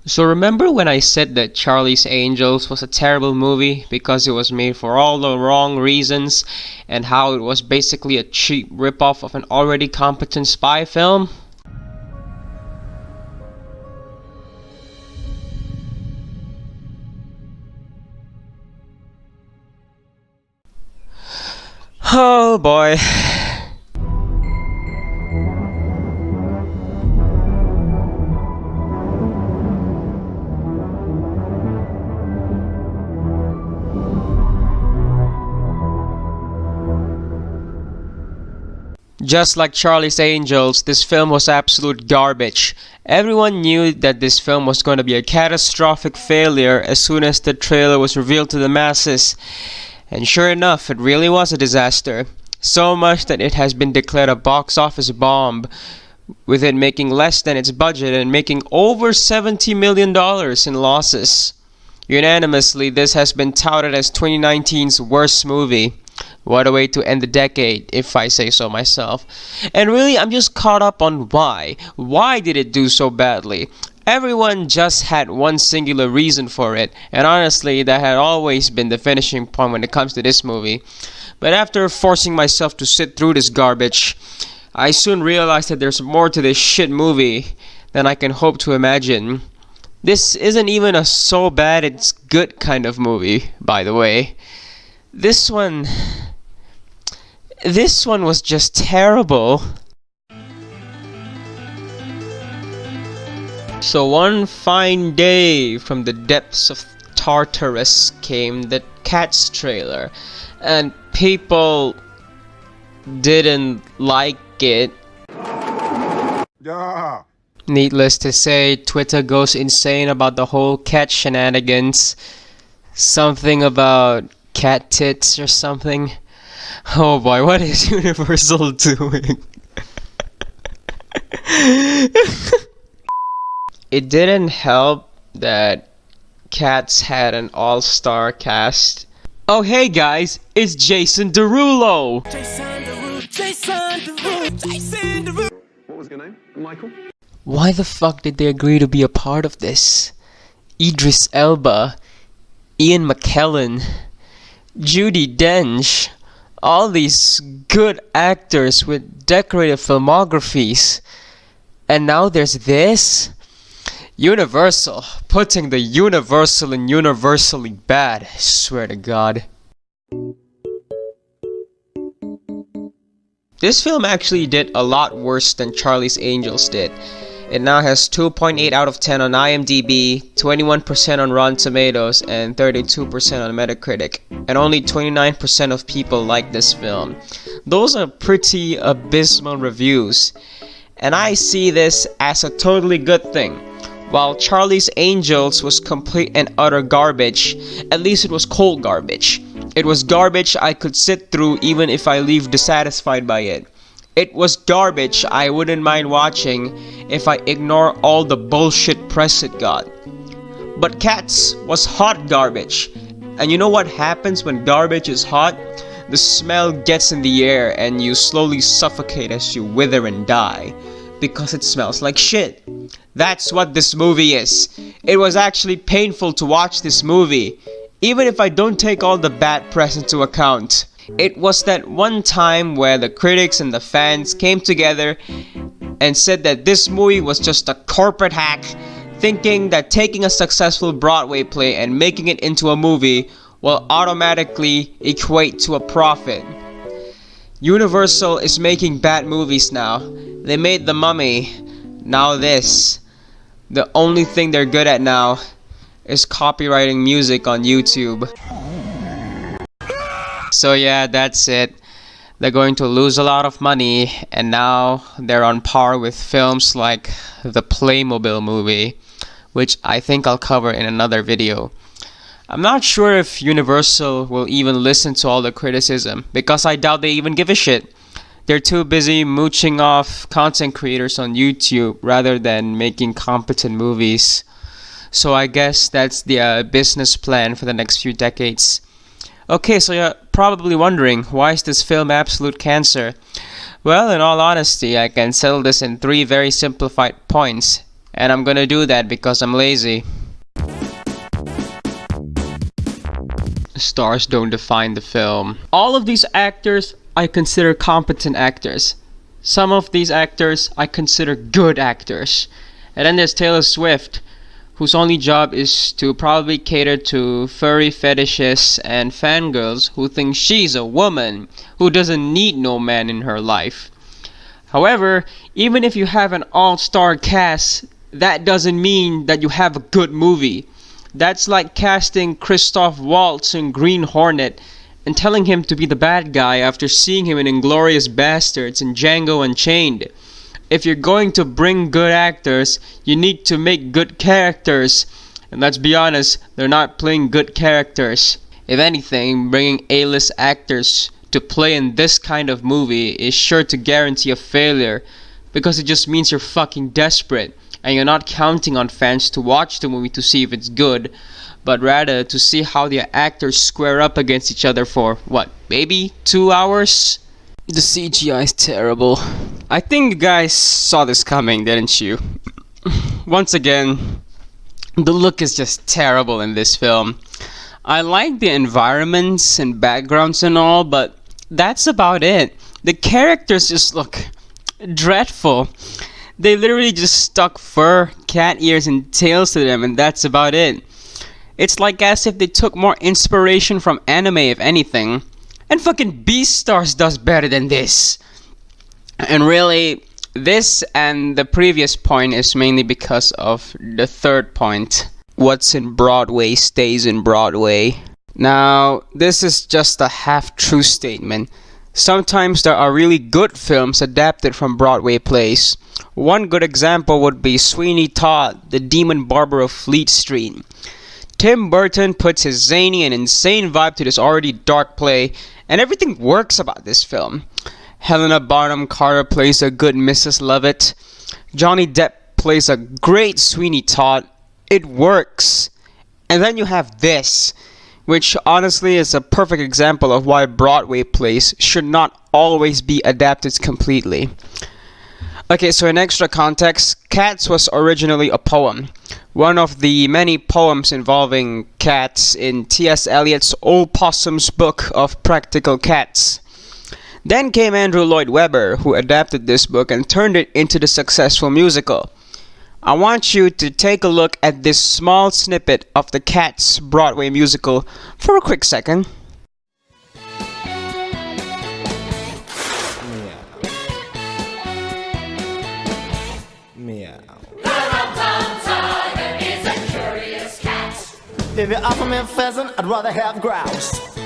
So remember when I said that Charlie's Angels was a terrible movie because it was made for all the wrong reasons and how it was basically a cheap ripoff of an already competent spy film? Oh boy. Just like Charlie's Angels, this film was absolute garbage. Everyone knew that this film was going to be a catastrophic failure as soon as the trailer was revealed to the masses. And sure enough, it really was a disaster. So much that it has been declared a box office bomb, with it making less than its budget and making over $70 million in losses. Unanimously, this has been touted as 2019's worst movie. What a way to end the decade, if I say so myself. And really, I'm just caught up on why. Why did it do so badly? Everyone just had one singular reason for it, and honestly, that had always been the finishing point when it comes to this movie. But after forcing myself to sit through this garbage, I soon realized that there's more to this shit movie than I can hope to imagine. This isn't even a so bad it's good kind of movie, by the way. This one was just terrible. So one fine day, from the depths of Tartarus came the Cats trailer, and people didn't like it. Yeah. Needless to say, Twitter goes insane about the whole cat shenanigans. Something about cat tits or something. Oh boy, what is Universal doing? It didn't help that Cats had an all-star cast. Oh hey guys, it's Jason Derulo! What was your name? Michael? Why the fuck did they agree to be a part of this? Idris Elba, Ian McKellen, Judi Dench, all these good actors with decorated filmographies. And now there's this? Universal, putting the universal in universally bad, I swear to God. This film actually did a lot worse than Charlie's Angels did. It now has 2.8 out of 10 on IMDb, 21% on Rotten Tomatoes, and 32% on Metacritic. And only 29% of people like this film. Those are pretty abysmal reviews. And I see this as a totally good thing. While Charlie's Angels was complete and utter garbage, at least it was cold garbage. It was garbage I could sit through even if I leave dissatisfied by it. It was garbage I wouldn't mind watching if I ignore all the bullshit press it got. But Cats was hot garbage. And you know what happens when garbage is hot? The smell gets in the air and you slowly suffocate as you wither and die. Because it smells like shit. That's what this movie is. It was actually painful to watch this movie, even if I don't take all the bad press into account. It was that one time where the critics and the fans came together and said that this movie was just a corporate hack, thinking that taking a successful Broadway play and making it into a movie will automatically equate to a profit. Universal is making bad movies now. They made The Mummy, now this. The only thing they're good at now is copywriting music on YouTube. So yeah, that's it. They're going to lose a lot of money, and now they're on par with films like the Playmobil movie, which I think I'll cover in another video. I'm not sure if Universal will even listen to all the criticism, because I doubt they even give a shit. They're too busy mooching off content creators on YouTube rather than making competent movies. So I guess that's the business plan for the next few decades. Okay, so you're probably wondering, why is this film absolute cancer? Well, in all honesty, I can settle this in 3 very simplified points. And I'm gonna do that because I'm lazy. Stars don't define the film. All of these actors I consider competent actors. Some of these actors I consider good actors. And then there's Taylor Swift, whose only job is to probably cater to furry fetishists and fangirls who think she's a woman who doesn't need no man in her life. However, even if you have an all-star cast, that doesn't mean that you have a good movie. That's like casting Christoph Waltz in Green Hornet and telling him to be the bad guy after seeing him in Inglourious Basterds and Django Unchained. If you're going to bring good actors, you need to make good characters. And let's be honest, they're not playing good characters. If anything, bringing A-list actors to play in this kind of movie is sure to guarantee a failure, because it just means you're fucking desperate and you're not counting on fans to watch the movie to see if it's good, but rather to see how the actors square up against each other for, what, maybe 2 hours? The CGI is terrible. I think you guys saw this coming, didn't you? Once again, the look is just terrible in this film. I like the environments and backgrounds and all, but that's about it. The characters just look dreadful. They literally just stuck fur, cat ears, and tails to them, and that's about it. It's like as if they took more inspiration from anime, if anything. And fucking Beastars does better than this. And really, this and the previous point is mainly because of the third point. What's in Broadway stays in Broadway. Now, this is just a half-true statement. Sometimes there are really good films adapted from Broadway plays. One good example would be Sweeney Todd, the Demon Barber of Fleet Street. Tim Burton puts his zany and insane vibe to this already dark play, and everything works about this film. Helena Bonham Carter plays a good Mrs. Lovett. Johnny Depp plays a great Sweeney Todd. It works. And then you have this, which honestly is a perfect example of why Broadway plays should not always be adapted completely. Okay, so in extra context, Cats was originally a poem. One of the many poems involving cats in T.S. Eliot's Old Possum's book of Practical Cats. Then came Andrew Lloyd Webber, who adapted this book and turned it into the successful musical. I want you to take a look at this small snippet of the Cats Broadway musical for a quick second. If you offer me a pheasant, I'd rather have grouse.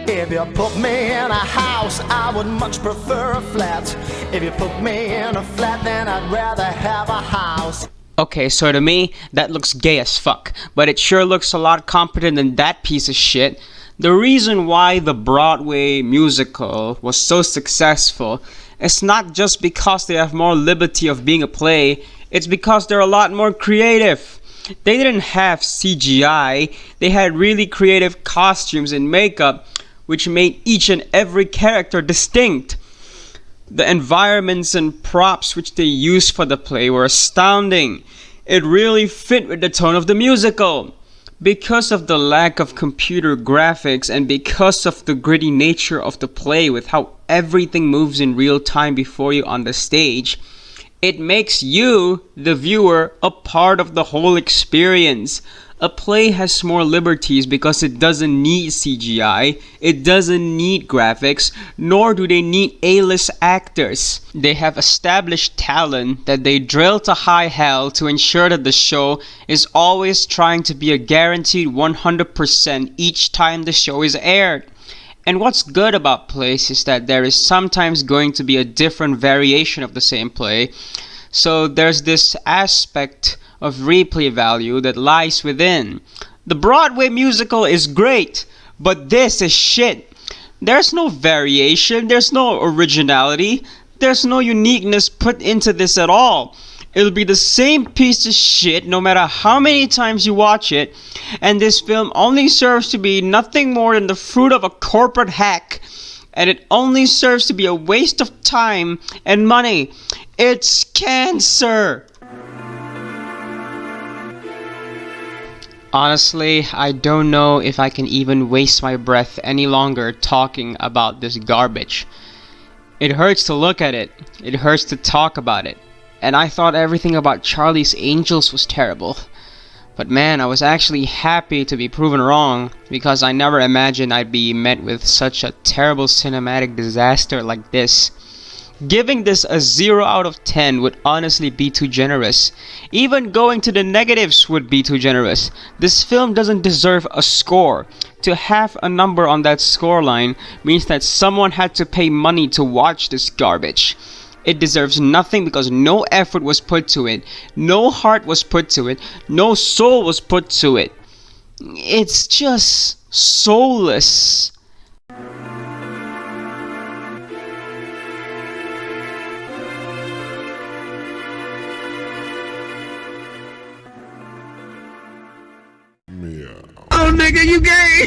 If you put me in a house, I would much prefer a flat. If you put me in a flat, then I'd rather have a house. Okay, so to me, that looks gay as fuck, but it sure looks a lot competent than that piece of shit. The reason why the Broadway musical was so successful is not just because they have more liberty of being a play, it's because they're a lot more creative. They didn't have CGI, they had really creative costumes and makeup, which made each and every character distinct. The environments and props which they used for the play were astounding. It really fit with the tone of the musical. Because of the lack of computer graphics and because of the gritty nature of the play with how everything moves in real time before you on the stage, it makes you, the viewer, a part of the whole experience. A play has more liberties because it doesn't need CGI, it doesn't need graphics, nor do they need A-list actors. They have established talent that they drill to high hell to ensure that the show is always trying to be a guaranteed 100% each time the show is aired. And what's good about plays is that there is sometimes going to be a different variation of the same play. So there's this aspect of replay value that lies within. The Broadway musical is great, but this is shit. There's no variation, there's no originality, there's no uniqueness put into this at all. It'll be the same piece of shit no matter how many times you watch it, and this film only serves to be nothing more than the fruit of a corporate hack, and it only serves to be a waste of time and money. It's cancer! Honestly, I don't know if I can even waste my breath any longer talking about this garbage. It hurts to look at it. It hurts to talk about it. And I thought everything about Charlie's Angels was terrible. But man, I was actually happy to be proven wrong, because I never imagined I'd be met with such a terrible cinematic disaster like this. Giving this a 0 out of 10 would honestly be too generous. Even going to the negatives would be too generous. This film doesn't deserve a score. To have a number on that scoreline means that someone had to pay money to watch this garbage. It deserves nothing because no effort was put to it, no heart was put to it, no soul was put to it. It's just soulless. Oh, nigga, you gay!